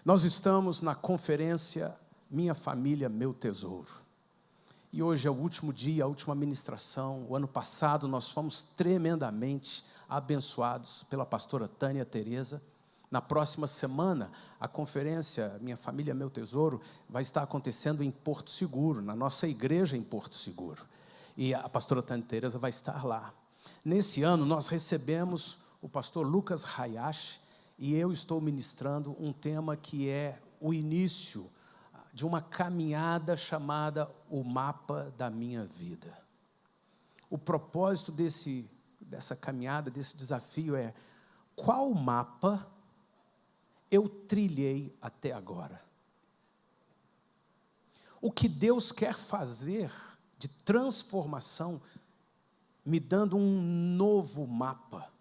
Nós estamos na conferência Minha Família, Meu Tesouro. E hoje é o último dia, a última ministração. O ano passado nós fomos tremendamente abençoados pela pastora Tânia Tereza. Na próxima semana, a conferência Minha Família, Meu Tesouro vai estar acontecendo em Porto Seguro, na nossa igreja em Porto Seguro. E a pastora Tânia Tereza vai estar lá. Nesse ano, nós recebemos o pastor Lucas Hayashi, e eu estou ministrando um tema que é o início de uma caminhada chamada O Mapa da Minha Vida. O propósito dessa caminhada, desse desafio é: qual mapa eu trilhei até agora? O que Deus quer fazer de transformação, me dando um novo mapa.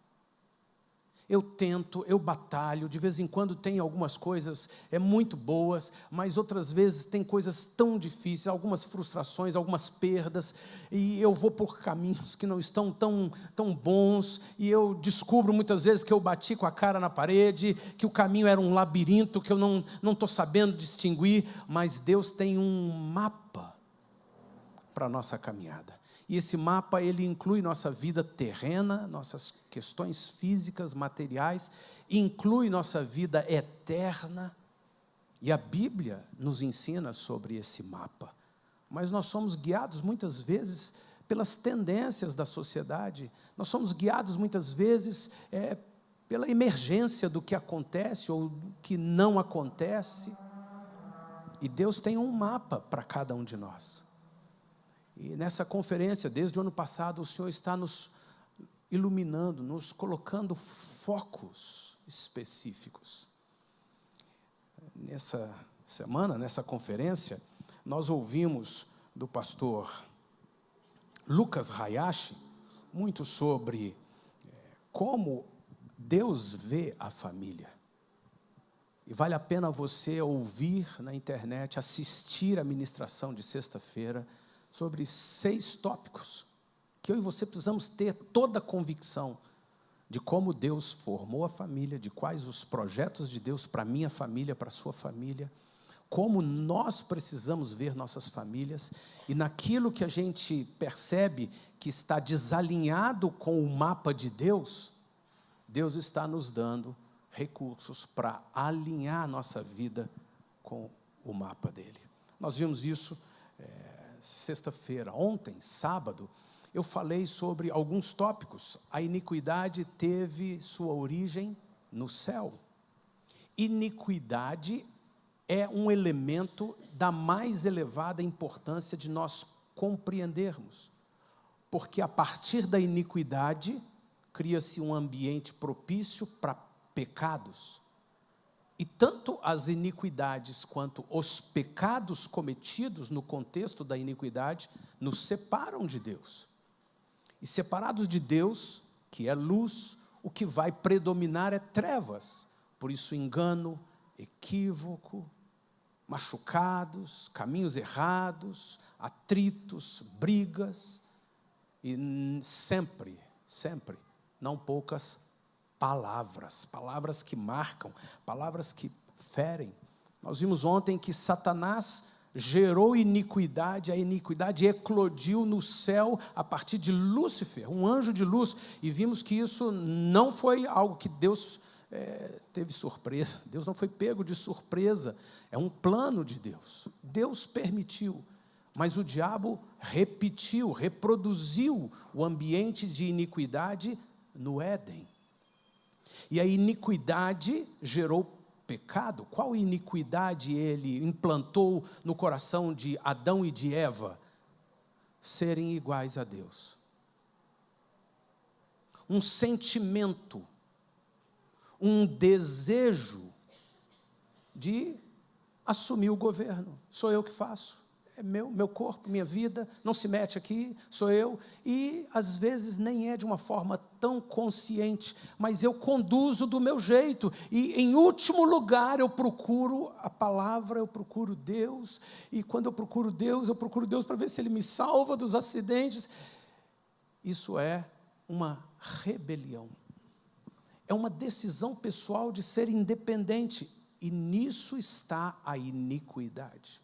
Eu tento, eu batalho, de vez em quando tem algumas coisas muito boas, mas outras vezes tem coisas tão difíceis, algumas frustrações, algumas perdas, e eu vou por caminhos que não estão tão bons, e eu descubro muitas vezes que eu bati com a cara na parede, que o caminho era um labirinto, que eu não estou sabendo distinguir, mas Deus tem um mapa para a nossa caminhada. E esse mapa, ele inclui nossa vida terrena, nossas questões físicas, materiais, inclui nossa vida eterna. E a Bíblia nos ensina sobre esse mapa. Mas nós somos guiados muitas vezes pelas tendências da sociedade. Nós somos guiados muitas vezes pela emergência do que acontece ou do que não acontece. E Deus tem um mapa para cada um de nós. E nessa conferência, desde o ano passado, o Senhor está nos iluminando, nos colocando focos específicos. Nessa semana, nessa conferência, nós ouvimos do pastor Lucas Hayashi muito sobre como Deus vê a família. E vale a pena você ouvir na internet, assistir a ministração de sexta-feira, sobre 6 tópicos, que eu e você precisamos ter toda a convicção de como Deus formou a família, de quais os projetos de Deus para a minha família, para a sua família, como nós precisamos ver nossas famílias, e naquilo que a gente percebe que está desalinhado com o mapa de Deus, Deus está nos dando recursos para alinhar a nossa vida com o mapa dele. Nós vimos isso sexta-feira. Ontem, sábado, eu falei sobre alguns tópicos. A iniquidade teve sua origem no céu. Iniquidade é um elemento da mais elevada importância de nós compreendermos, porque a partir da iniquidade cria-se um ambiente propício para pecados. E tanto as iniquidades quanto os pecados cometidos no contexto da iniquidade nos separam de Deus. E separados de Deus, que é luz, o que vai predominar é trevas. Por isso, engano, equívoco, machucados, caminhos errados, atritos, brigas e sempre, não poucas palavras que marcam, palavras que ferem. Nós vimos ontem que Satanás gerou iniquidade, a iniquidade eclodiu no céu a partir de Lúcifer, um anjo de luz, e vimos que isso não foi algo que Deus teve surpresa, Deus não foi pego de surpresa, é um plano de Deus. Deus permitiu, mas o diabo reproduziu o ambiente de iniquidade no Éden. E a iniquidade gerou pecado. Qual iniquidade ele implantou no coração de Adão e de Eva? Serem iguais a Deus. Um sentimento, um desejo de assumir o governo. Sou eu que faço. É meu corpo, minha vida, não se mete aqui, sou eu. E, às vezes, nem é de uma forma tão consciente, mas eu conduzo do meu jeito. E, em último lugar, eu procuro a palavra, eu procuro Deus. E, quando eu procuro Deus para ver se Ele me salva dos acidentes. Isso é uma rebelião. É uma decisão pessoal de ser independente. E nisso está a iniquidade.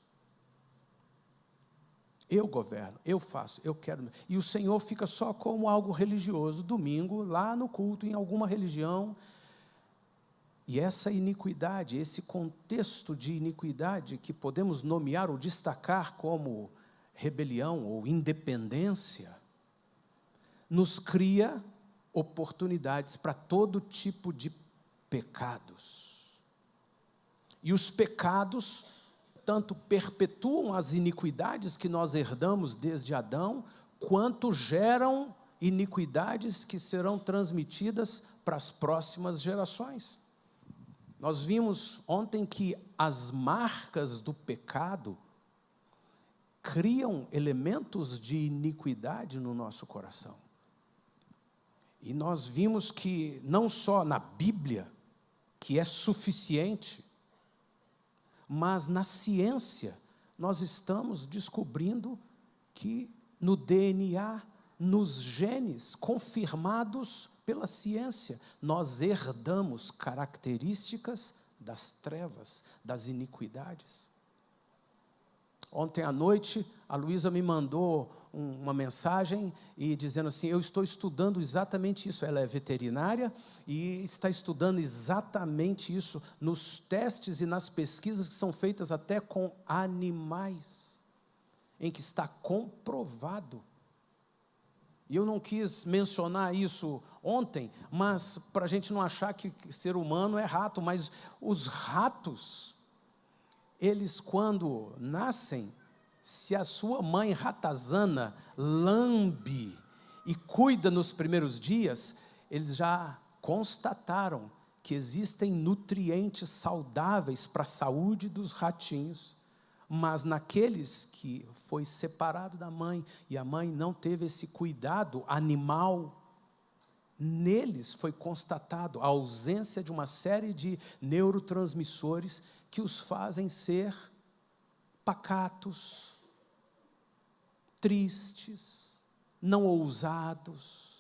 Eu governo, eu faço, eu quero. E o Senhor fica só como algo religioso, domingo, lá no culto, em alguma religião. E essa iniquidade, esse contexto de iniquidade que podemos nomear ou destacar como rebelião ou independência, nos cria oportunidades para todo tipo de pecados. E os pecados tanto perpetuam as iniquidades que nós herdamos desde Adão, quanto geram iniquidades que serão transmitidas para as próximas gerações. Nós vimos ontem que as marcas do pecado criam elementos de iniquidade no nosso coração. E nós vimos que não só na Bíblia, que é suficiente, mas na ciência nós estamos descobrindo que no DNA, nos genes confirmados pela ciência, nós herdamos características das trevas, das iniquidades. Ontem à noite, a Luísa me mandou uma mensagem e dizendo assim, eu estou estudando exatamente isso. Ela é veterinária e está estudando exatamente isso nos testes e nas pesquisas que são feitas até com animais, em que está comprovado. E eu não quis mencionar isso ontem, mas para a gente não achar que ser humano é rato, mas os ratos, eles quando nascem, se a sua mãe ratazana lambe e cuida nos primeiros dias, eles já constataram que existem nutrientes saudáveis para a saúde dos ratinhos, mas naqueles que foi separado da mãe e a mãe não teve esse cuidado animal, neles foi constatado a ausência de uma série de neurotransmissores que os fazem ser pacatos, tristes, não ousados.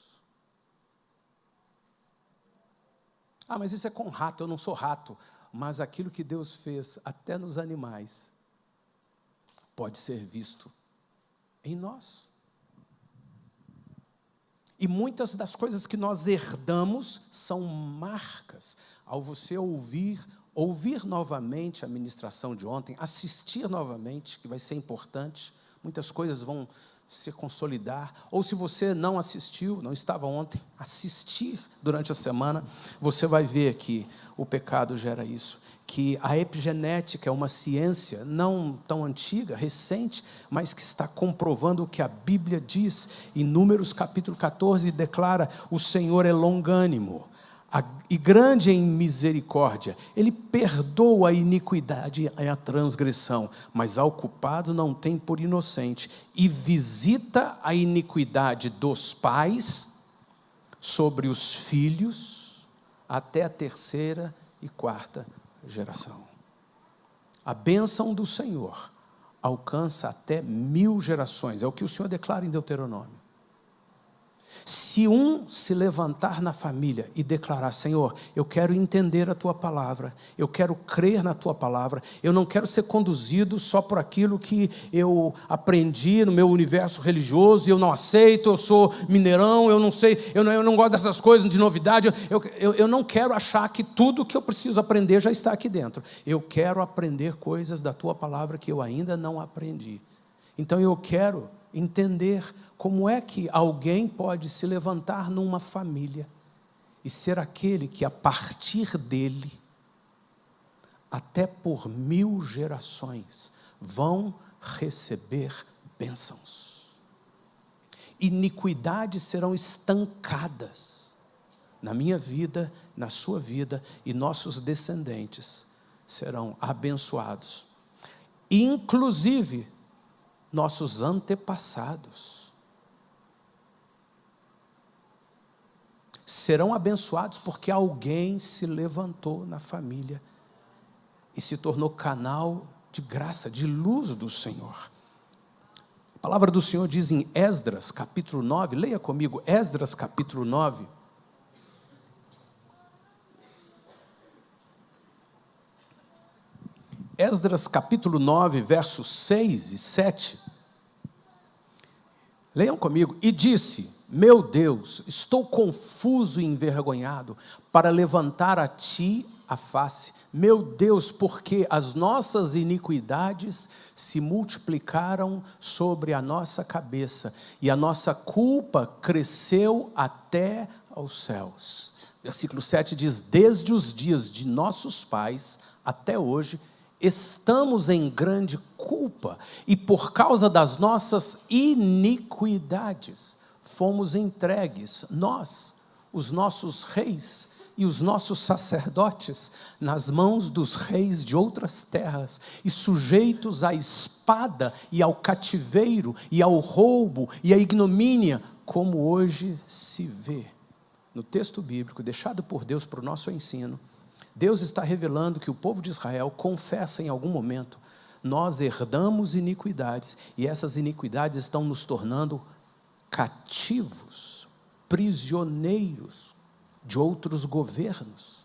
Ah, mas isso é com rato, eu não sou rato. Mas aquilo que Deus fez até nos animais pode ser visto em nós. E muitas das coisas que nós herdamos são marcas. Ao você ouvir novamente a ministração de ontem, assistir novamente, que vai ser importante, muitas coisas vão se consolidar, ou se você não assistiu, não estava ontem, assistir durante a semana, você vai ver que o pecado gera isso, que a epigenética é uma ciência não tão antiga, recente, mas que está comprovando o que a Bíblia diz, em Números capítulo 14, declara, o Senhor é longânimo, e grande em misericórdia, Ele perdoa a iniquidade e a transgressão, mas ao culpado não tem por inocente, e visita a iniquidade dos pais sobre os filhos, até a terceira e quarta geração. A bênção do Senhor alcança até 1000 gerações, é o que o Senhor declara em Deuteronômio. Se um se levantar na família e declarar, Senhor, eu quero entender a Tua palavra, eu quero crer na Tua palavra, eu não quero ser conduzido só por aquilo que eu aprendi no meu universo religioso, e eu não aceito, eu sou mineirão, eu não sei, eu não gosto dessas coisas de novidade, eu não quero achar que tudo que eu preciso aprender já está aqui dentro. Eu quero aprender coisas da Tua palavra que eu ainda não aprendi. Então eu quero entender como é que alguém pode se levantar numa família e ser aquele que a partir dele, até por 1000 gerações, vão receber bênçãos. Iniquidades serão estancadas na minha vida, na sua vida, e nossos descendentes serão abençoados. Inclusive, nossos antepassados serão abençoados porque alguém se levantou na família e se tornou canal de graça, de luz do Senhor. A palavra do Senhor diz em Esdras, capítulo 9, leia comigo, Esdras, capítulo 9. Esdras capítulo 9, versos 6 e 7. Leiam comigo. E disse: meu Deus, estou confuso e envergonhado para levantar a ti a face. Meu Deus, porque as nossas iniquidades se multiplicaram sobre a nossa cabeça e a nossa culpa cresceu até aos céus. Versículo 7 diz: desde os dias de nossos pais até hoje, estamos em grande culpa, e por causa das nossas iniquidades, fomos entregues, nós, os nossos reis e os nossos sacerdotes, nas mãos dos reis de outras terras, e sujeitos à espada e ao cativeiro, e ao roubo e à ignomínia, como hoje se vê. No texto bíblico, deixado por Deus para o nosso ensino, Deus está revelando que o povo de Israel confessa em algum momento: nós herdamos iniquidades, e essas iniquidades estão nos tornando cativos, prisioneiros de outros governos.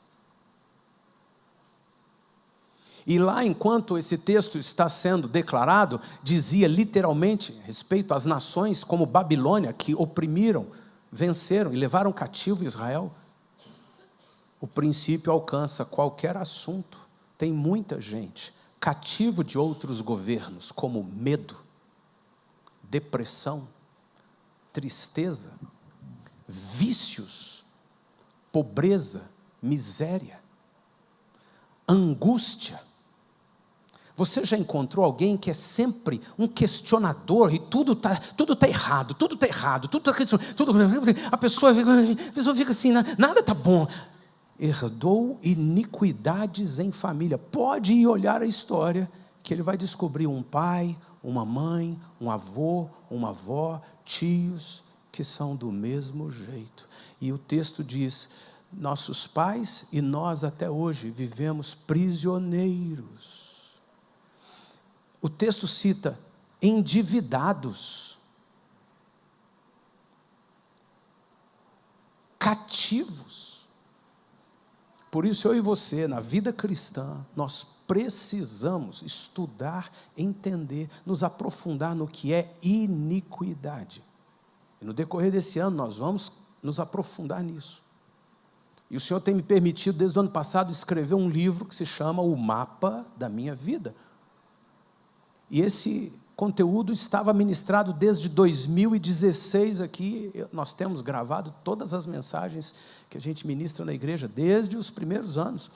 E lá, enquanto esse texto está sendo declarado, dizia literalmente a respeito às nações como Babilônia, que oprimiram, venceram e levaram cativo Israel. O princípio alcança qualquer assunto. Tem muita gente cativo de outros governos, como medo, depressão, tristeza, vícios, pobreza, miséria, angústia. Você já encontrou alguém que é sempre um questionador e tudo tá errado, tudo está errado, a pessoa fica assim, nada está bom. Herdou iniquidades em família. Pode ir olhar a história, que ele vai descobrir um pai, uma mãe, um avô, uma avó, tios, que são do mesmo jeito. E o texto diz: nossos pais e nós até hoje vivemos prisioneiros. O texto cita endividados, cativos. Por isso, eu e você, na vida cristã, nós precisamos estudar, entender, nos aprofundar no que é iniquidade. E no decorrer desse ano, nós vamos nos aprofundar nisso. E o Senhor tem me permitido, desde o ano passado, escrever um livro que se chama O Mapa da Minha Vida. E esse conteúdo estava ministrado desde 2016 aqui. Nós temos gravado todas as mensagens que a gente ministra na igreja desde os primeiros anos.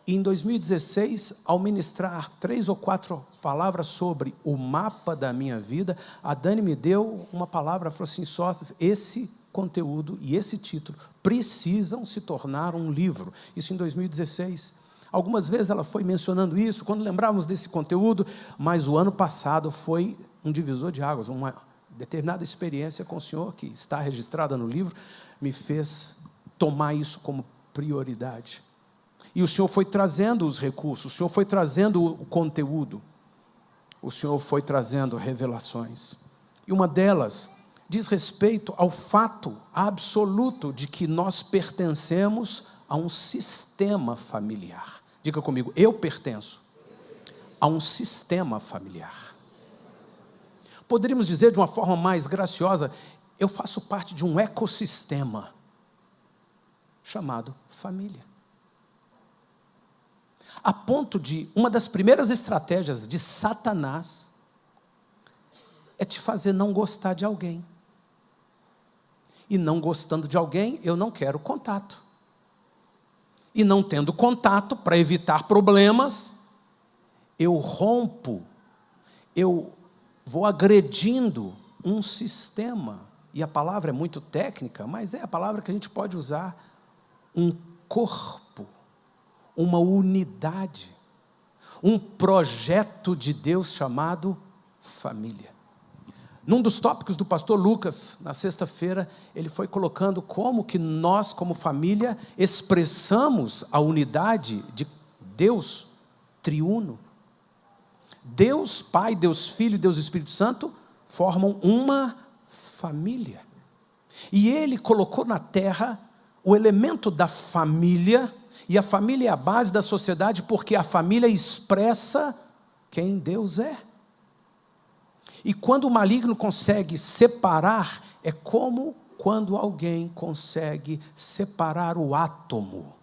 E em 2016, ao ministrar 3 ou 4 palavras sobre o mapa da minha vida, a Dani me deu uma palavra, falou assim: Sóstenes, esse conteúdo e esse título precisam se tornar um livro. Isso em 2016. Algumas vezes ela foi mencionando isso, quando lembrávamos desse conteúdo, mas o ano passado foi um divisor de águas, uma determinada experiência com o Senhor, que está registrada no livro, me fez tomar isso como prioridade. E o Senhor foi trazendo os recursos, o Senhor foi trazendo o conteúdo, o Senhor foi trazendo revelações. E uma delas diz respeito ao fato absoluto de que nós pertencemos a um sistema familiar. Diga comigo: eu pertenço a um sistema familiar. Poderíamos dizer de uma forma mais graciosa: eu faço parte de um ecossistema chamado família. A ponto de, uma das primeiras estratégias de Satanás é te fazer não gostar de alguém. E não gostando de alguém, eu não quero contato. E não tendo contato, para evitar problemas, eu rompo, eu vou agredindo um sistema. E a palavra é muito técnica, mas é a palavra que a gente pode usar: um corpo, uma unidade, um projeto de Deus chamado família. Num dos tópicos do pastor Lucas, na sexta-feira, ele foi colocando como que nós, como família, expressamos a unidade de Deus triuno. Deus Pai, Deus Filho e Deus Espírito Santo formam uma família. E Ele colocou na terra o elemento da família, E a família é a base da sociedade porque a família expressa quem Deus é. E quando o maligno consegue separar, é como quando alguém consegue separar o átomo.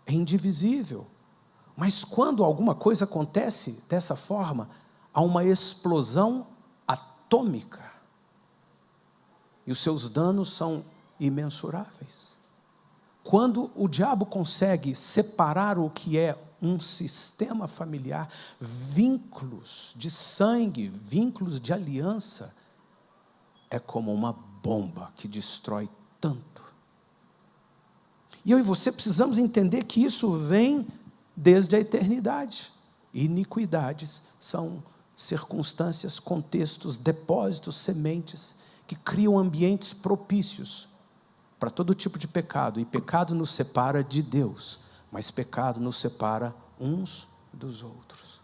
É indivisível. Mas quando alguma coisa acontece dessa forma, há uma explosão atômica. E os seus danos são imensuráveis. Quando o diabo consegue separar o que é um sistema familiar, vínculos de sangue, vínculos de aliança, é como uma bomba que destrói tanto. E eu e você precisamos entender que isso vem desde a eternidade. Iniquidades são circunstâncias, contextos, depósitos, sementes que criam ambientes propícios para todo tipo de pecado. E pecado nos separa de Deus, mas pecado nos separa uns dos outros.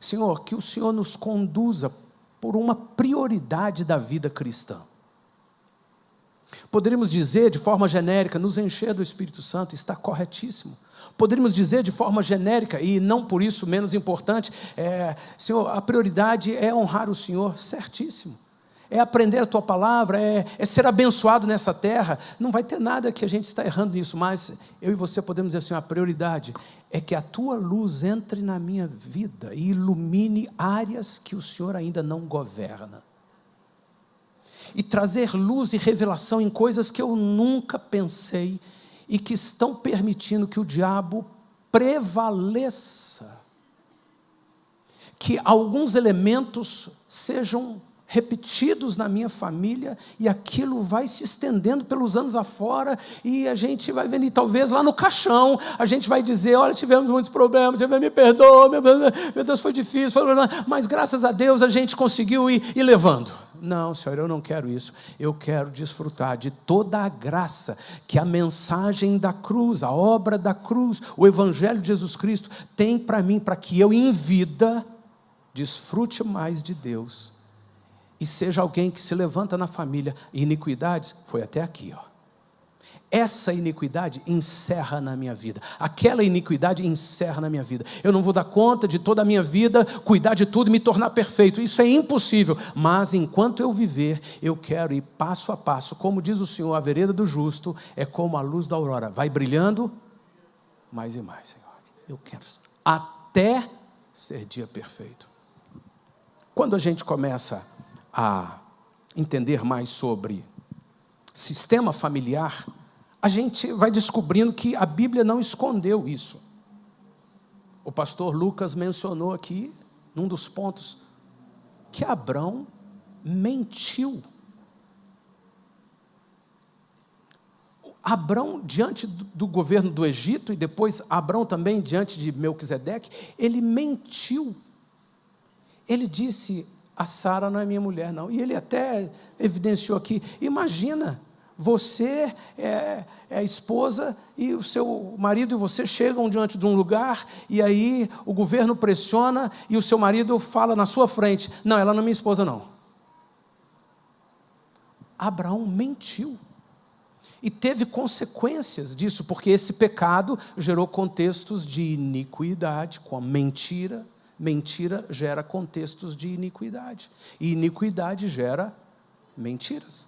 Senhor, que o Senhor nos conduza por uma prioridade da vida cristã. Poderíamos dizer de forma genérica, nos encher do Espírito Santo, está corretíssimo. Poderíamos dizer de forma genérica, e não por isso menos importante, Senhor, a prioridade é honrar o Senhor, certíssimo. É aprender a Tua palavra, é ser abençoado nessa terra. Não vai ter nada que a gente está errando nisso, mas eu e você podemos dizer assim, a prioridade é que a Tua luz entre na minha vida e ilumine áreas que o Senhor ainda não governa. E trazer luz e revelação em coisas que eu nunca pensei e que estão permitindo que o diabo prevaleça. Que alguns elementos sejam repetidos na minha família e aquilo vai se estendendo pelos anos afora e a gente vai vendo, e talvez lá no caixão a gente vai dizer, olha, tivemos muitos problemas, me perdoa, meu Deus, foi difícil, mas graças a Deus a gente conseguiu ir levando. Não, Senhor, eu não quero isso. Eu quero desfrutar de toda a graça que a mensagem da cruz, a obra da cruz, o Evangelho de Jesus Cristo tem para mim, para que eu em vida desfrute mais de Deus e seja alguém que se levanta na família. Iniquidades, foi até aqui, ó. Essa iniquidade encerra na minha vida. Aquela iniquidade encerra na minha vida. Eu não vou dar conta de toda a minha vida, cuidar de tudo e me tornar perfeito. Isso é impossível. Mas enquanto eu viver, eu quero ir passo a passo. Como diz o Senhor, a vereda do justo é como a luz da aurora. Vai brilhando mais e mais, Senhor. Eu quero até ser dia perfeito. Quando a gente começa a entender mais sobre sistema familiar, a gente vai descobrindo que a Bíblia não escondeu isso. O pastor Lucas mencionou aqui, num dos pontos, que Abrão mentiu. Abrão, diante do governo do Egito, e depois Abrão também diante de Melquisedeque, ele mentiu. Ele disse, a Sara não é minha mulher, não. E ele até evidenciou aqui, imagina, você é a esposa e o seu marido e você chegam diante de um lugar e aí o governo pressiona e o seu marido fala na sua frente, não, ela não é minha esposa, não. Abraão mentiu. E teve consequências disso, porque esse pecado gerou contextos de iniquidade, com a mentira. Mentira gera contextos de iniquidade. E iniquidade gera mentiras.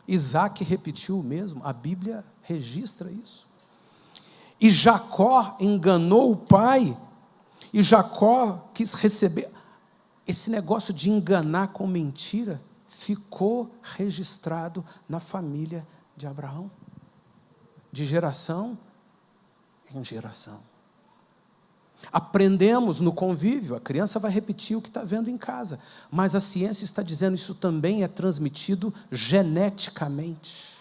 Isaac repetiu o mesmo, a Bíblia registra isso. E Jacó enganou o pai, e Jacó quis receber. Esse negócio de enganar com mentira ficou registrado na família de Abraão, de geração em geração. Aprendemos no convívio, a criança vai repetir o que está vendo em casa, mas a ciência está dizendo que isso também é transmitido geneticamente.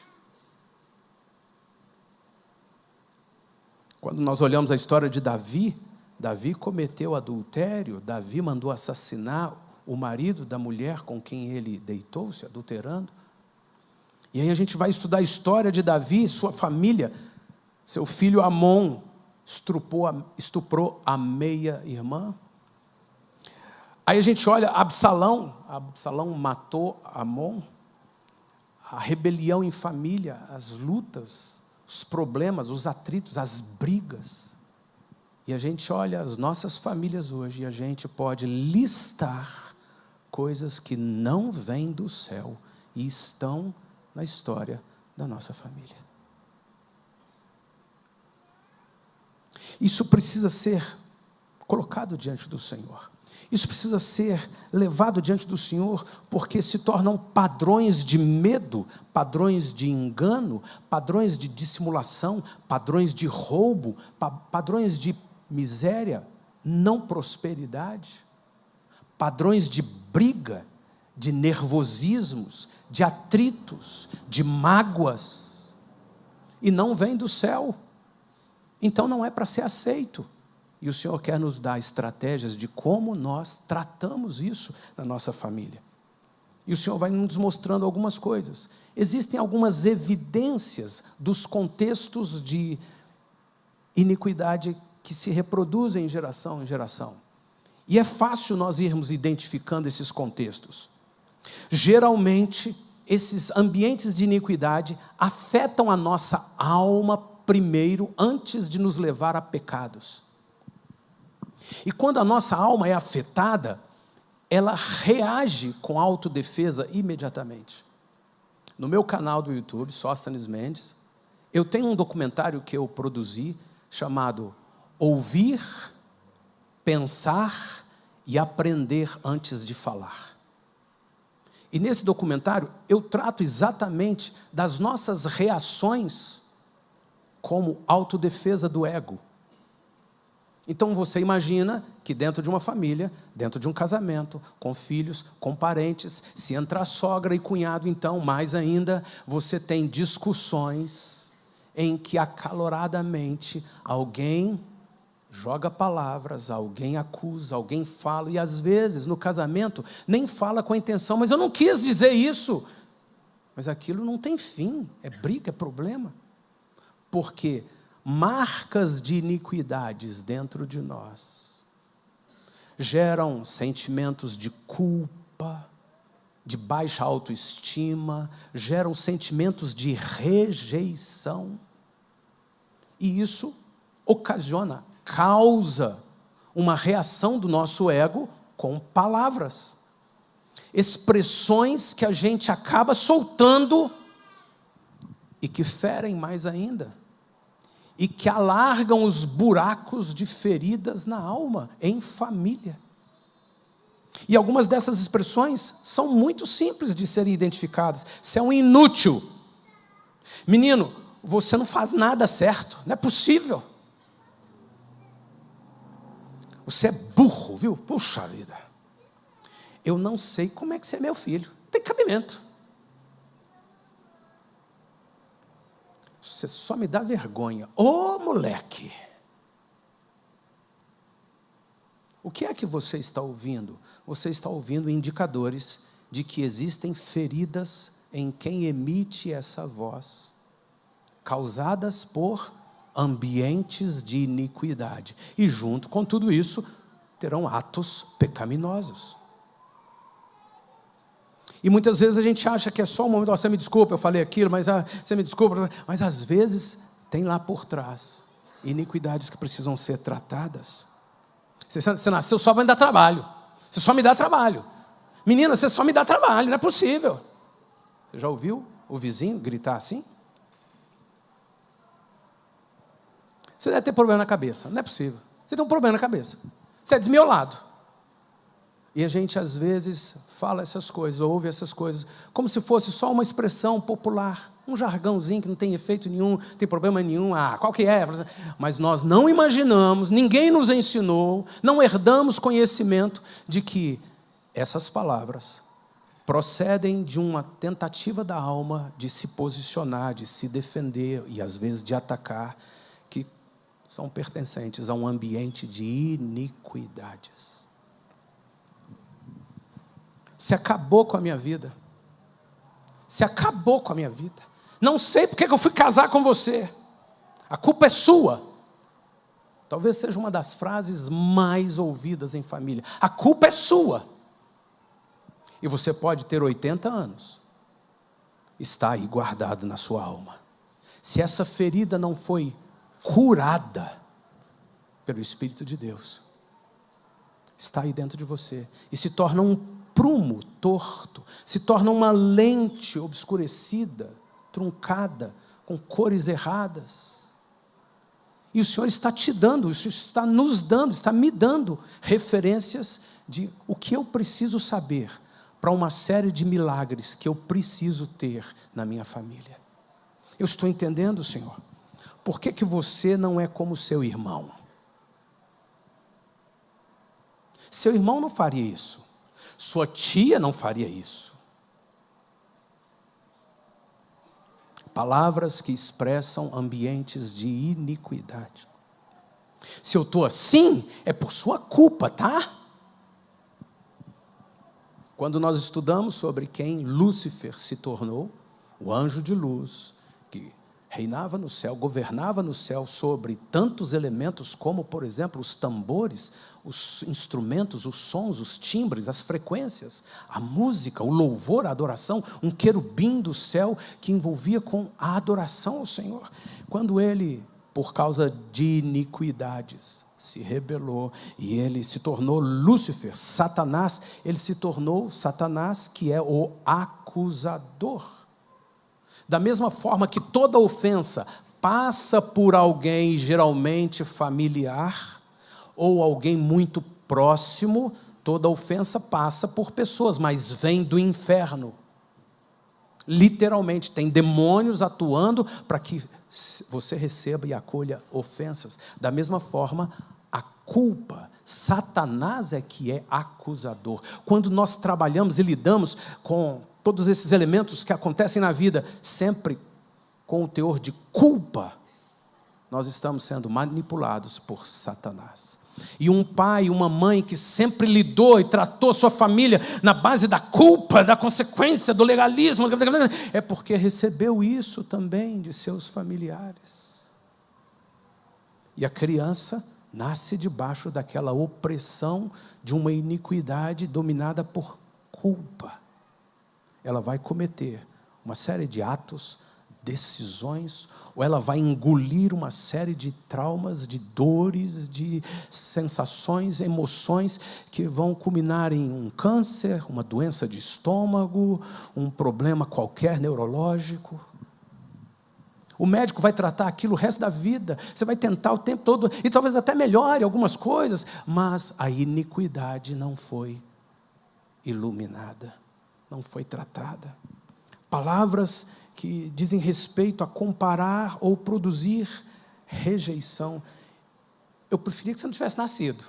Quando nós olhamos a história de Davi, Davi cometeu adultério, Davi mandou assassinar o marido da mulher com quem ele deitou-se, adulterando. E aí a gente vai estudar a história de Davi, sua família, seu filho Amon estuprou a meia-irmã. Aí a gente olha Absalão matou Amon. a rebelião em família, as lutas, os problemas, os atritos, as brigas. E a gente olha as nossas famílias hoje e a gente pode listar coisas que não vêm do céu e estão na história da nossa família. Isso precisa ser colocado diante do Senhor. Isso precisa ser levado diante do Senhor, porque se tornam padrões de medo, padrões de engano, padrões de dissimulação, padrões de roubo, padrões de miséria, não prosperidade, padrões de briga, de nervosismos, de atritos, de mágoas, e não vem do céu. Então não é para ser aceito. E o Senhor quer nos dar estratégias de como nós tratamos isso na nossa família. E o Senhor vai nos mostrando algumas coisas. Existem algumas evidências dos contextos de iniquidade que se reproduzem de geração em geração. E é fácil nós irmos identificando esses contextos. Geralmente, esses ambientes de iniquidade afetam a nossa alma primeiro, antes de nos levar a pecados. E quando a nossa alma é afetada, ela reage com autodefesa imediatamente. No meu canal do YouTube, Sóstenes Mendes, eu tenho um documentário que eu produzi chamado Ouvir, Pensar e Aprender Antes de Falar. E nesse documentário eu trato exatamente das nossas reações como autodefesa do ego. Então você imagina que dentro de uma família, dentro de um casamento, com filhos, com parentes, se entrar sogra e cunhado, então, mais ainda, você tem discussões em que acaloradamente alguém joga palavras, alguém acusa, alguém fala, e às vezes no casamento nem fala com a intenção, mas eu não quis dizer isso. Mas aquilo não tem fim, é briga, é problema. Porque marcas de iniquidades dentro de nós geram sentimentos de culpa, de baixa autoestima, geram sentimentos de rejeição. E isso ocasiona, causa uma reação do nosso ego com palavras. Expressões que a gente acaba soltando e que ferem mais ainda. E que alargam os buracos de feridas na alma, em família. E algumas dessas expressões são muito simples de serem identificadas. Você é um inútil. Menino, você não faz nada certo, não é possível. Você é burro, viu? Puxa vida. Eu não sei como é que você é meu filho. Não tem cabimento. Você só me dá vergonha. Ô, moleque! O que é que você está ouvindo? Você está ouvindo indicadores de que existem feridas em quem emite essa voz, causadas por ambientes de iniquidade. E junto com tudo isso, terão atos pecaminosos. E muitas vezes a gente acha que é só um momento, você me desculpa, eu falei aquilo, mas você me desculpa, mas às vezes tem lá por trás iniquidades que precisam ser tratadas. Você nasceu só para me dar trabalho. Você só me dá trabalho. Menina, você só me dá trabalho, não é possível. Você já ouviu o vizinho gritar assim? Você deve ter problema na cabeça, não é possível. Você tem um problema na cabeça. Você é desmiolado. E a gente às vezes fala essas coisas, ouve essas coisas, como se fosse só uma expressão popular, um jargãozinho que não tem efeito nenhum, não tem problema nenhum, qual que é? Mas nós não imaginamos, ninguém nos ensinou, não herdamos conhecimento de que essas palavras procedem de uma tentativa da alma de se posicionar, de se defender e às vezes de atacar, que são pertencentes a um ambiente de iniquidades. Você acabou com a minha vida. Você acabou com a minha vida. Não sei porque eu fui casar com você. A culpa é sua. Talvez seja uma das frases mais ouvidas em família. A culpa é sua. E você pode ter 80 anos. está aí guardado na sua alma. Se essa ferida não foi curada pelo Espírito de Deus, está aí dentro de você e se torna um prumo torto, se torna uma lente obscurecida, truncada, com cores erradas. E o Senhor está te dando, o Senhor está nos dando, está me dando referências de o que eu preciso saber para uma série de milagres que eu preciso ter na minha família. Eu estou entendendo, Senhor, por que você não é como seu irmão? Seu irmão não faria isso, sua tia não faria isso. Palavras que expressam ambientes de iniquidade. Se eu estou assim, é por sua culpa, tá? Quando nós estudamos sobre quem Lúcifer se tornou, o anjo de luz, que reinava no céu, governava no céu sobre tantos elementos como, por exemplo, os tambores, os instrumentos, os sons, os timbres, as frequências, a música, o louvor, a adoração, um querubim do céu que envolvia com a adoração ao Senhor. Quando ele, por causa de iniquidades, se rebelou e ele se tornou Lúcifer, Satanás, ele se tornou Satanás, que é o acusador. Da mesma forma que toda ofensa passa por alguém geralmente familiar ou alguém muito próximo, toda ofensa passa por pessoas, mas vem do inferno. Literalmente, tem demônios atuando para que você receba e acolha ofensas. Da mesma forma, a culpa, Satanás é que é acusador. Quando nós trabalhamos e lidamos com todos esses elementos que acontecem na vida, sempre com o teor de culpa, nós estamos sendo manipulados por Satanás. E um pai, uma mãe que sempre lidou e tratou sua família na base da culpa, da consequência, do legalismo, é porque recebeu isso também de seus familiares. E a criança nasce debaixo daquela opressão de uma iniquidade dominada por culpa. Ela vai cometer uma série de atos, decisões, ou ela vai engolir uma série de traumas, de dores, de sensações, emoções que vão culminar em um câncer, uma doença de estômago, um problema qualquer neurológico. O médico vai tratar aquilo o resto da vida, você vai tentar o tempo todo, e talvez até melhore algumas coisas, mas a iniquidade não foi iluminada, não foi tratada. Palavras que dizem respeito a comparar ou produzir rejeição. Eu preferia que você não tivesse nascido.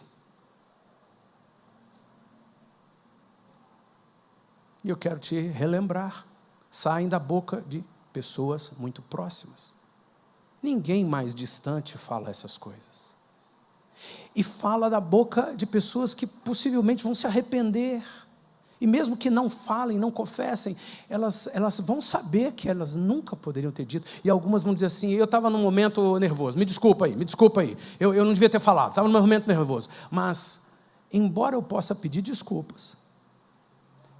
E eu quero te relembrar, saem da boca de pessoas muito próximas. Ninguém mais distante fala essas coisas. E fala da boca de pessoas que possivelmente vão se arrepender. E mesmo que não falem, não confessem, elas vão saber que elas nunca poderiam ter dito. E algumas vão dizer assim, eu estava num momento nervoso, me desculpa aí, eu não devia ter falado, estava num momento nervoso. Mas, embora eu possa pedir desculpas,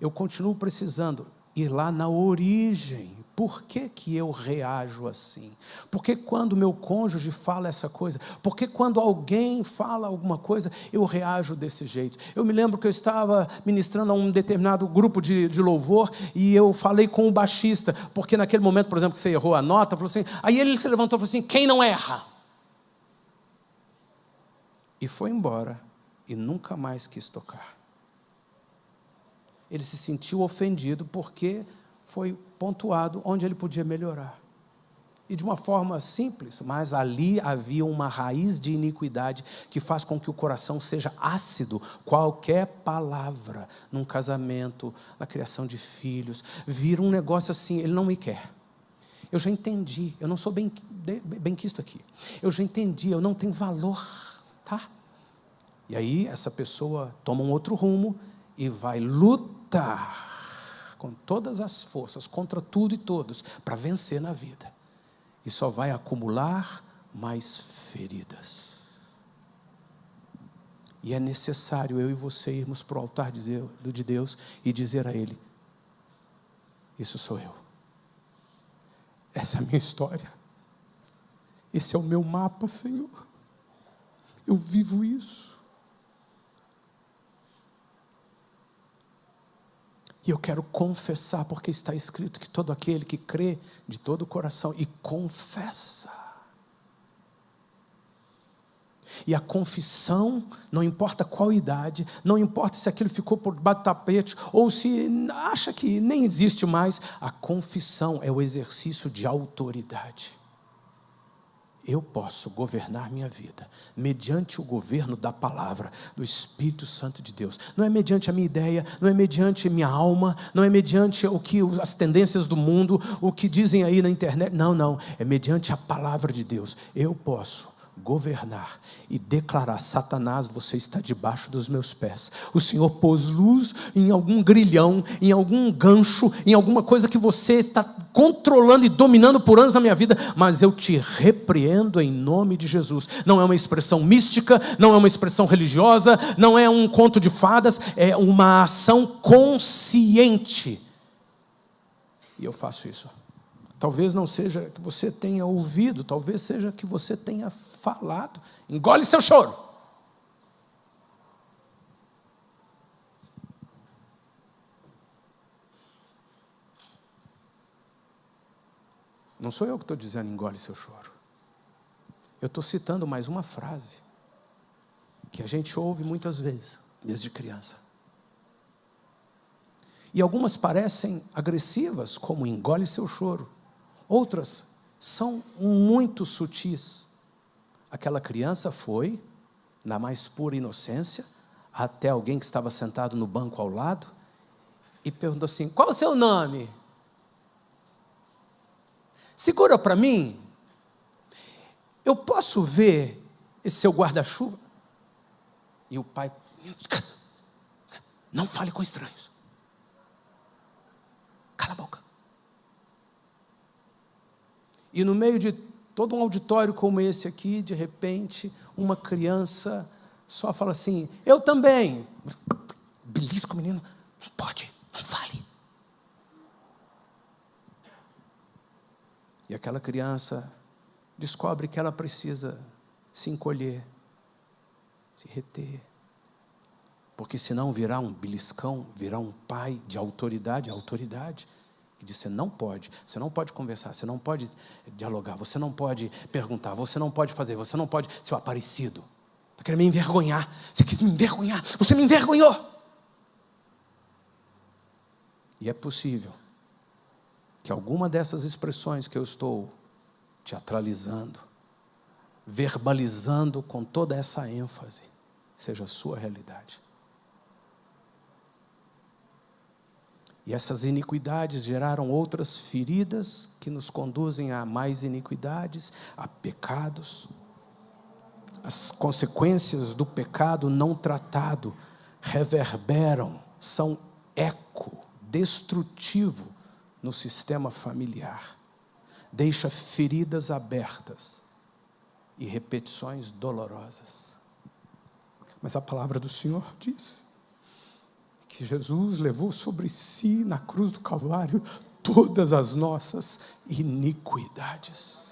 eu continuo precisando ir lá na origem. Por que eu reajo assim? Por que quando meu cônjuge fala essa coisa? Por que quando alguém fala alguma coisa, eu reajo desse jeito? Eu me lembro que eu estava ministrando a um determinado grupo de louvor e eu falei com o baixista, porque naquele momento, por exemplo, que você errou a nota, falou assim, aí ele se levantou e falou assim, quem não erra? E foi embora e nunca mais quis tocar. Ele se sentiu ofendido porque foi pontuado onde ele podia melhorar. E de uma forma simples, mas ali havia uma raiz de iniquidade que faz com que o coração seja ácido. Qualquer palavra num casamento, na criação de filhos, vira um negócio assim, ele não me quer. Eu já entendi, eu não sou benquisto aqui. Eu já entendi, eu não tenho valor, tá? E aí essa pessoa toma um outro rumo e vai lutar com todas as forças, contra tudo e todos, para vencer na vida. E só vai acumular mais feridas. E é necessário eu e você irmos para o altar de Deus e dizer a Ele, isso sou eu. Essa é a minha história. Esse é o meu mapa, Senhor. Eu vivo isso. E eu quero confessar, porque está escrito que todo aquele que crê de todo o coração e confessa. E a confissão, não importa qual idade, não importa se aquilo ficou por debaixo do tapete, ou se acha que nem existe mais, a confissão é o exercício de autoridade. Eu posso governar minha vida mediante o governo da palavra, do Espírito Santo de Deus. Não é mediante a minha ideia, não é mediante minha alma, não é mediante as tendências do mundo, o que dizem aí na internet. Não. É mediante a palavra de Deus. Eu posso governar e declarar: Satanás, você está debaixo dos meus pés. O Senhor pôs luz em algum grilhão, em algum gancho, em alguma coisa que você está controlando e dominando por anos na minha vida, mas eu te repreendo em nome de Jesus. Não é uma expressão mística, não é uma expressão religiosa, não é um conto de fadas, é uma ação consciente. E eu faço isso. Talvez não seja que você tenha ouvido, talvez seja que você tenha falado. Engole seu choro. Não sou eu que estou dizendo engole seu choro. Eu estou citando mais uma frase que a gente ouve muitas vezes, desde criança. E algumas parecem agressivas, como engole seu choro. Outras são muito sutis. Aquela criança foi, na mais pura inocência, até alguém que estava sentado no banco ao lado e perguntou assim: qual o seu nome? Segura para mim. Eu posso ver esse seu guarda-chuva? E o pai: não fale com estranhos. Cala a boca. E no meio de todo um auditório como esse aqui, de repente, uma criança só fala assim: eu também. Belisca o menino: não pode, não fale. E aquela criança descobre que ela precisa se encolher, se reter, porque senão virá um beliscão, virá um pai de autoridade, que diz: você não pode conversar, você não pode dialogar, você não pode perguntar, você não pode fazer, você não pode, seu aparecido, está querendo me envergonhar, você quis me envergonhar, você me envergonhou. E é possível que alguma dessas expressões que eu estou teatralizando, verbalizando com toda essa ênfase, seja a sua realidade. E essas iniquidades geraram outras feridas que nos conduzem a mais iniquidades, a pecados. As consequências do pecado não tratado reverberam, são eco destrutivo no sistema familiar. Deixa feridas abertas e repetições dolorosas. Mas a palavra do Senhor diz que Jesus levou sobre si, na cruz do Calvário, todas as nossas iniquidades.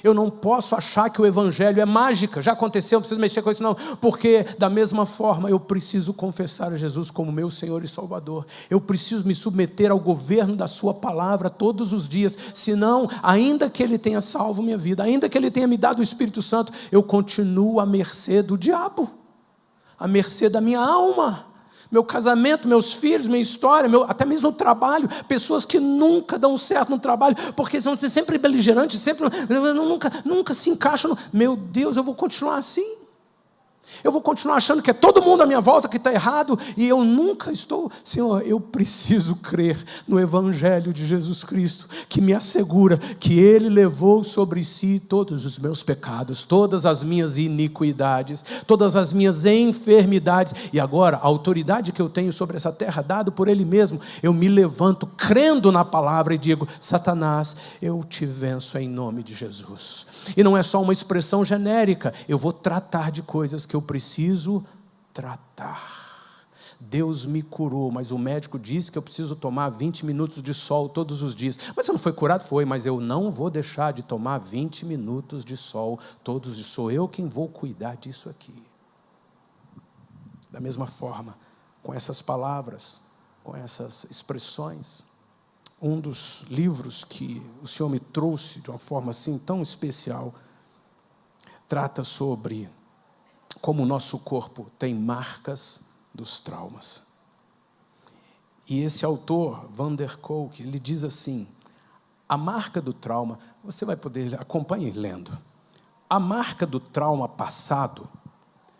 Eu não posso achar que o Evangelho é mágica. Já aconteceu, não preciso mexer com isso não. Porque da mesma forma eu preciso confessar a Jesus como meu Senhor e Salvador. Eu preciso me submeter ao governo da sua palavra todos os dias. Senão, ainda que Ele tenha salvo minha vida, ainda que Ele tenha me dado o Espírito Santo, eu continuo à mercê do diabo, à mercê da minha alma. Meu casamento, meus filhos, minha história, até mesmo o trabalho, pessoas que nunca dão certo no trabalho, porque são sempre beligerantes, sempre nunca se encaixam. Meu Deus, eu vou continuar assim? Eu vou continuar achando que é todo mundo à minha volta que está errado, e eu nunca estou... Senhor, eu preciso crer no Evangelho de Jesus Cristo, que me assegura que Ele levou sobre si todos os meus pecados, todas as minhas iniquidades, todas as minhas enfermidades, e agora, a autoridade que eu tenho sobre essa terra, dado por Ele mesmo, eu me levanto crendo na palavra e digo: Satanás, eu te venço em nome de Jesus. E não é só uma expressão genérica, eu vou tratar de coisas que eu preciso tratar. Deus me curou, mas o médico disse que eu preciso tomar 20 minutos de sol todos os dias. Mas você não foi curado? Foi, mas eu não vou deixar de tomar 20 minutos de sol todos os dias. Sou eu quem vou cuidar disso aqui. Da mesma forma, com essas palavras, com essas expressões, um dos livros que o Senhor me trouxe de uma forma assim tão especial, trata sobre como o nosso corpo tem marcas dos traumas. E esse autor, Van der Kolk, ele diz assim, a marca do trauma, você vai poder, acompanhe lendo, a marca do trauma passado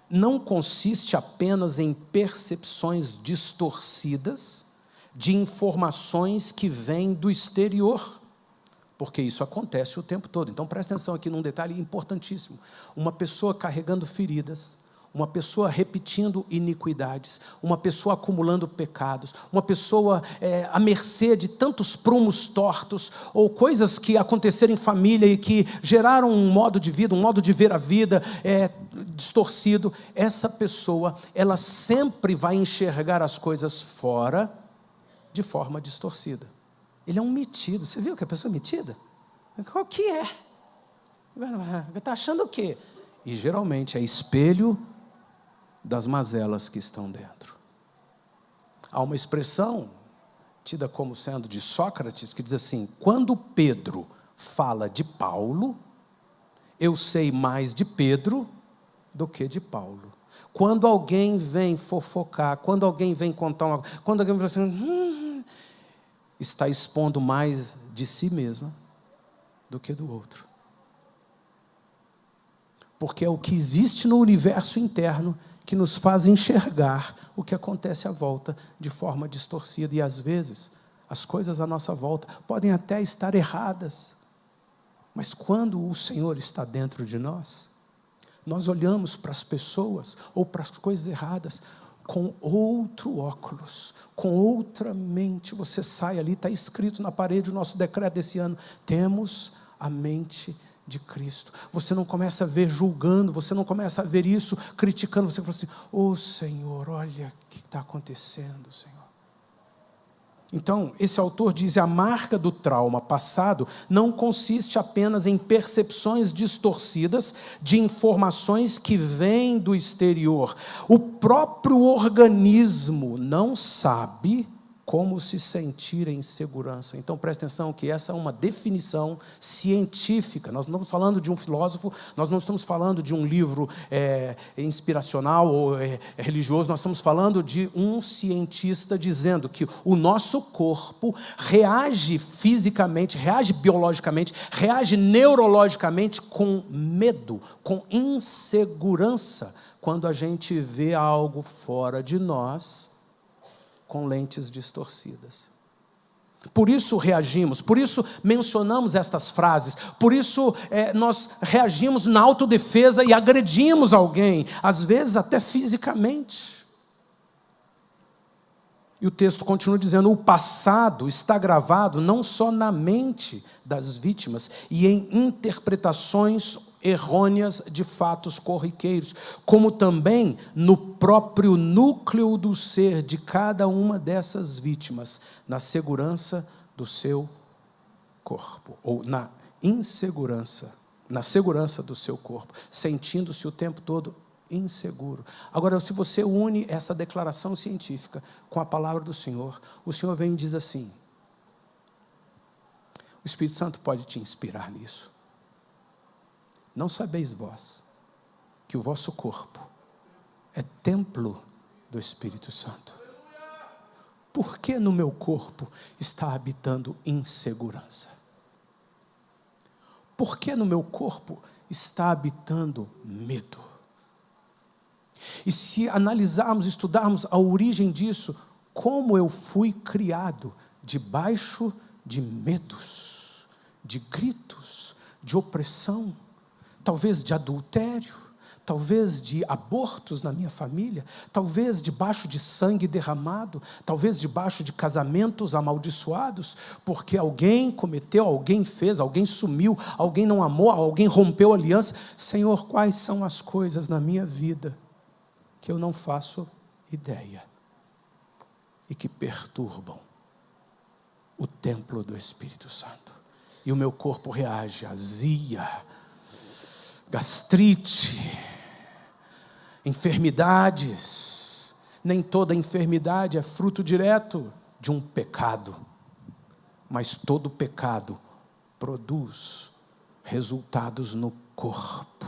não consiste apenas em percepções distorcidas de informações que vêm do exterior, porque isso acontece o tempo todo. Então, presta atenção aqui num detalhe importantíssimo. Uma pessoa carregando feridas, uma pessoa repetindo iniquidades, uma pessoa acumulando pecados, uma pessoa à mercê de tantos prumos tortos, ou coisas que aconteceram em família e que geraram um modo de vida, um modo de ver a vida distorcido. Essa pessoa, ela sempre vai enxergar as coisas fora de forma distorcida. Ele é um metido. Você viu que a pessoa é metida? Qual que é? Está achando o quê? E geralmente é espelho das mazelas que estão dentro. Há uma expressão tida como sendo de Sócrates que diz assim, quando Pedro fala de Paulo, eu sei mais de Pedro do que de Paulo. Quando alguém vem fofocar, quando alguém vem contar uma coisa, quando alguém fala assim, está expondo mais de si mesma do que do outro. Porque é o que existe no universo interno que nos faz enxergar o que acontece à volta de forma distorcida. E às vezes, as coisas à nossa volta podem até estar erradas. Mas quando o Senhor está dentro de nós, nós olhamos para as pessoas ou para as coisas erradas com outro óculos, com outra mente. Você sai ali, está escrito na parede o nosso decreto desse ano, temos a mente de Cristo. Você não começa a ver julgando, você não começa a ver isso criticando, você fala assim, ô Senhor, olha o que está acontecendo, Senhor. Então, esse autor diz, a marca do trauma passado não consiste apenas em percepções distorcidas de informações que vêm do exterior. O próprio organismo não sabe como se sentir em segurança. Então, presta atenção que essa é uma definição científica. Nós não estamos falando de um filósofo, nós não estamos falando de um livro inspiracional ou religioso, nós estamos falando de um cientista dizendo que o nosso corpo reage fisicamente, reage biologicamente, reage neurologicamente com medo, com insegurança, quando a gente vê algo fora de nós com lentes distorcidas. Por isso reagimos, por isso mencionamos estas frases, por isso nós reagimos na autodefesa e agredimos alguém, às vezes até fisicamente. E o texto continua dizendo, o passado está gravado não só na mente das vítimas e em interpretações errôneas de fatos corriqueiros, como também no próprio núcleo do ser de cada uma dessas vítimas, na segurança do seu corpo, ou na insegurança, na segurança do seu corpo, sentindo-se o tempo todo inseguro. Agora, se você une essa declaração científica com a palavra do Senhor, o Senhor vem e diz assim, o Espírito Santo pode te inspirar nisso. Não sabeis vós que o vosso corpo é templo do Espírito Santo? Por que no meu corpo está habitando insegurança? Por que no meu corpo está habitando medo? E se analisarmos, estudarmos a origem disso, como eu fui criado debaixo de medos, de gritos, de opressão, talvez de adultério, talvez de abortos na minha família, talvez debaixo de sangue derramado, talvez debaixo de casamentos amaldiçoados, porque alguém cometeu, alguém fez, alguém sumiu, alguém não amou, alguém rompeu a aliança. Senhor, quais são as coisas na minha vida que eu não faço ideia? e que perturbam o templo do Espírito Santo. E o meu corpo reage, azia, gastrite, enfermidades. Nem toda enfermidade é fruto direto de um pecado, mas todo pecado produz resultados no corpo.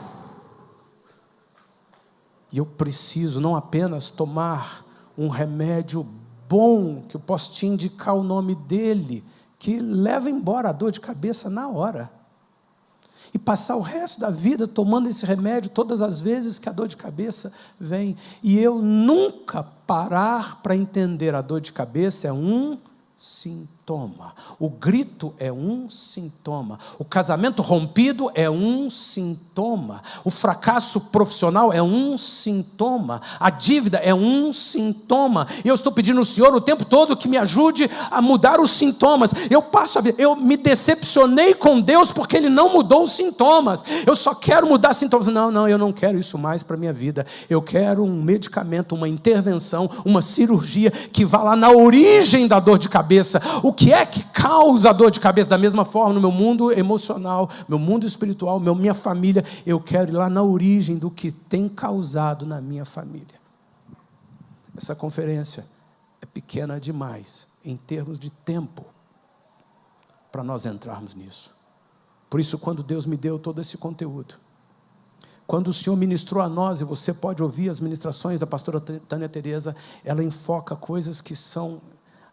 E eu preciso não apenas tomar um remédio bom, que eu posso te indicar o nome dele, que leva embora a dor de cabeça na hora, e passar o resto da vida tomando esse remédio todas as vezes que a dor de cabeça vem, e eu nunca parar para entender a dor de cabeça é um sintoma, o grito é um sintoma, o casamento rompido é um sintoma, o fracasso profissional é um sintoma, a dívida é um sintoma, e eu estou pedindo ao Senhor o tempo todo que me ajude a mudar os sintomas. Eu passo a ver, eu me decepcionei com Deus porque Ele não mudou os sintomas, eu só quero mudar sintomas. Não, eu não quero isso mais para a minha vida, eu quero um medicamento, uma intervenção, uma cirurgia que vá lá na origem da dor de cabeça. O que é que causa a dor de cabeça? Da mesma forma, no meu mundo emocional, meu mundo espiritual, minha família, eu quero ir lá na origem do que tem causado na minha família. Essa conferência é pequena demais em termos de tempo para nós entrarmos nisso. Por isso, quando Deus me deu todo esse conteúdo, quando o Senhor ministrou a nós, e você pode ouvir as ministrações da pastora Tânia Teresa, ela enfoca coisas que são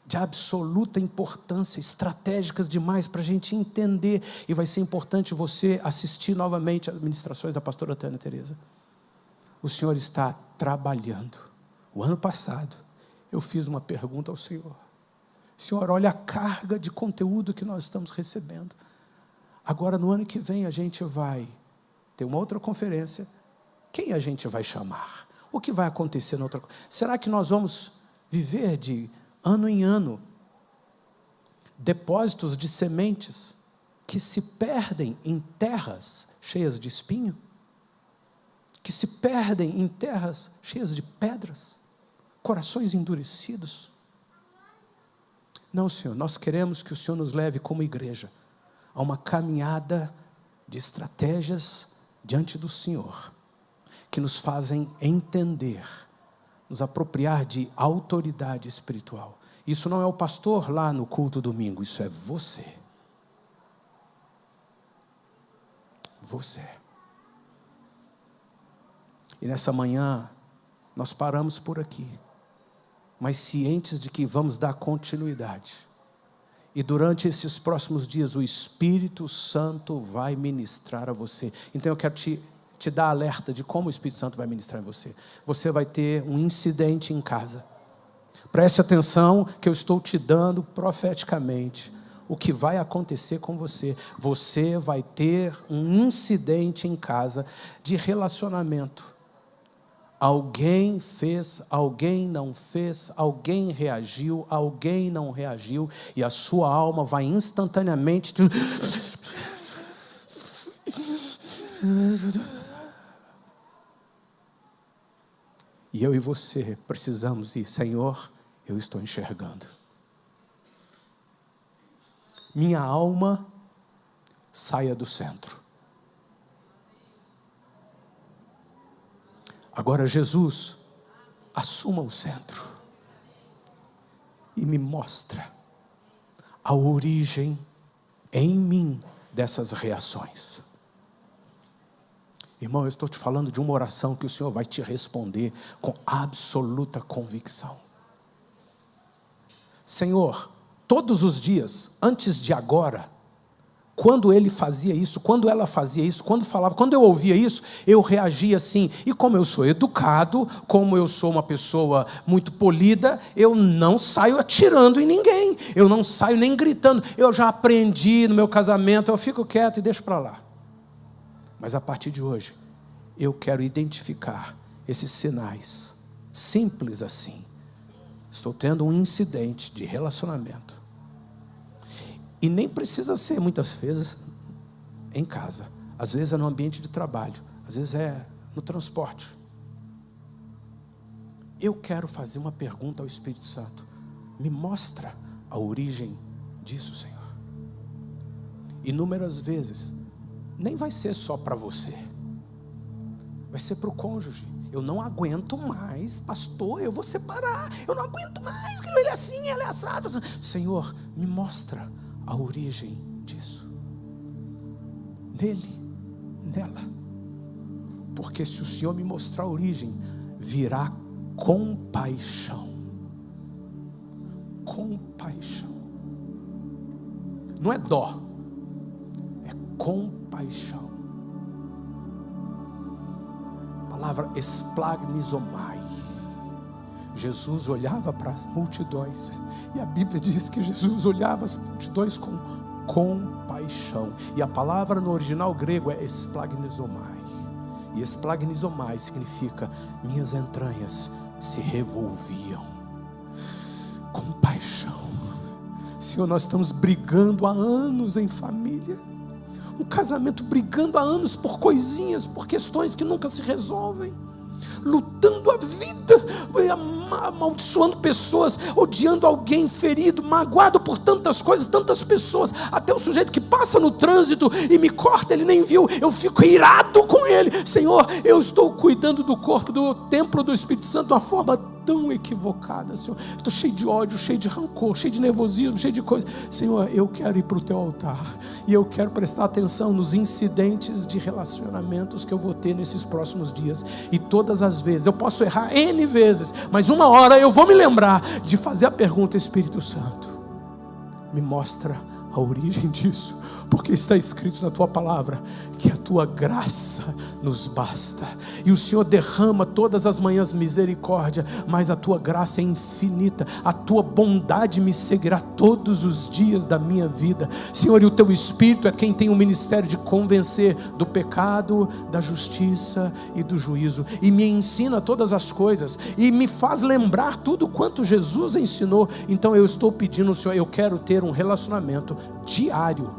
de absoluta importância, estratégicas demais para a gente entender, e vai ser importante você assistir novamente as ministrações da pastora Tânia Teresa. O Senhor está trabalhando. O ano passado, eu fiz uma pergunta ao Senhor. Senhor, olha a carga de conteúdo que nós estamos recebendo. Agora, no ano que vem, a gente vai ter uma outra conferência. Quem a gente vai chamar? O que vai acontecer na outra? Será que nós vamos viver de ano em ano depósitos de sementes que se perdem em terras cheias de espinho? Que se perdem em terras cheias de pedras? Corações endurecidos? Não, Senhor, nós queremos que o Senhor nos leve como igreja a uma caminhada de estratégias diante do Senhor, que nos fazem entender, nos apropriar de autoridade espiritual. Isso não é o pastor lá no culto domingo, isso é você. Você. E nessa manhã, nós paramos por aqui, mas cientes de que vamos dar continuidade. E durante esses próximos dias, o Espírito Santo vai ministrar a você. Então eu quero te dar alerta de como o Espírito Santo vai ministrar em você. Você vai ter um incidente em casa. Preste atenção que eu estou te dando profeticamente o que vai acontecer com você. Você vai ter um incidente em casa de relacionamento. Alguém fez, alguém não fez, alguém reagiu, alguém não reagiu, e a sua alma vai instantaneamente... E eu e você precisamos ir, Senhor, eu estou enxergando. Minha alma saia do centro. Agora, Jesus, assuma o centro e me mostra a origem em mim dessas reações. Irmão, eu estou te falando de uma oração que o Senhor vai te responder com absoluta convicção. Senhor, todos os dias, antes de agora, quando ele fazia isso, quando ela fazia isso, quando falava, quando eu ouvia isso, eu reagia assim. E como eu sou educado, como eu sou uma pessoa muito polida, eu não saio atirando em ninguém, eu não saio nem gritando. Eu já aprendi no meu casamento, eu fico quieto e deixo para lá. Mas a partir de hoje, eu quero identificar esses sinais, simples assim. Estou tendo um incidente de relacionamento. E nem precisa ser, muitas vezes, em casa. Às vezes é no ambiente de trabalho. Às vezes é no transporte. Eu quero fazer uma pergunta ao Espírito Santo. me mostra a origem disso, Senhor. Inúmeras vezes, nem vai ser só para você, vai ser para o cônjuge. Eu não aguento mais, pastor, eu vou separar, eu não aguento mais, ele é assim, ele é assado. Senhor, me mostra a origem disso, nele, nela, porque se o Senhor me mostrar a origem, virá compaixão. Compaixão, não é dó, é compaixão. A palavra esplagnizomai. Jesus olhava para as multidões, e a Bíblia diz que Jesus olhava as multidões com compaixão, e a palavra no original grego é esplagnizomai, e esplagnizomai significa minhas entranhas se revolviam. Compaixão. Senhor, nós estamos brigando há anos em família, um casamento brigando há anos por coisinhas, por questões que nunca se resolvem, lutando a vida, amaldiçoando pessoas, odiando alguém, ferido, magoado por tantas coisas, tantas pessoas, até o sujeito que passa no trânsito e me corta, ele nem viu, eu fico irado com ele. Senhor, eu estou cuidando do corpo, do templo do Espírito Santo de uma forma tão equivocada, Senhor. Estou cheio de ódio, cheio de rancor, cheio de nervosismo, cheio de coisa. Senhor, eu quero ir para o teu altar, e eu quero prestar atenção nos incidentes de relacionamentos que eu vou ter nesses próximos dias, e todas as vezes, eu posso errar N vezes, mas uma hora eu vou me lembrar de fazer a pergunta: Espírito Santo, me mostra a origem disso, porque está escrito na tua palavra que a tua graça nos basta, e o Senhor derrama todas as manhãs misericórdia, mas a tua graça é infinita, a tua bondade me seguirá todos os dias da minha vida, Senhor, e o teu Espírito é quem tem o ministério de convencer do pecado, da justiça e do juízo, e me ensina todas as coisas, e me faz lembrar tudo quanto Jesus ensinou. Então eu estou pedindo ao Senhor, eu quero ter um relacionamento diário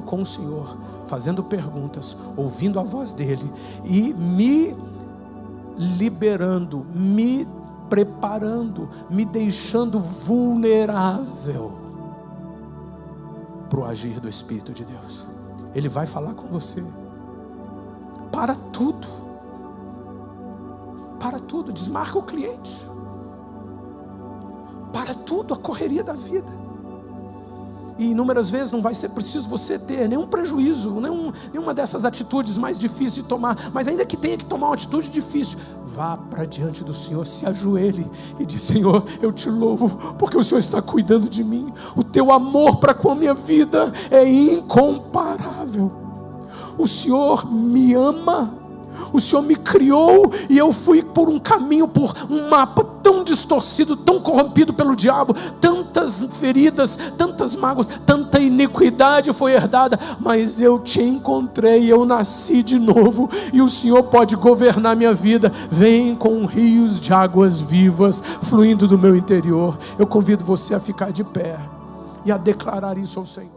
com o Senhor, fazendo perguntas, ouvindo a voz dele e me liberando, me preparando, me deixando vulnerável para o agir do Espírito de Deus. Ele vai falar com você. Para tudo, desmarca o cliente, para tudo, a correria da vida. E inúmeras vezes não vai ser preciso você ter nenhum prejuízo, nenhuma dessas atitudes mais difíceis de tomar, mas ainda que tenha que tomar uma atitude difícil, vá para diante do Senhor, se ajoelhe e diz: Senhor, eu te louvo, porque o Senhor está cuidando de mim, o teu amor para com a minha vida é incomparável, o Senhor me ama, o Senhor me criou, e eu fui por um caminho, por um mapa tão distorcido, tão corrompido pelo diabo, tantas feridas, tantas mágoas, tanta iniquidade foi herdada, mas eu te encontrei, eu nasci de novo, e o Senhor pode governar minha vida. Vem com rios de águas vivas fluindo do meu interior. Eu convido você a ficar de pé e a declarar isso ao Senhor.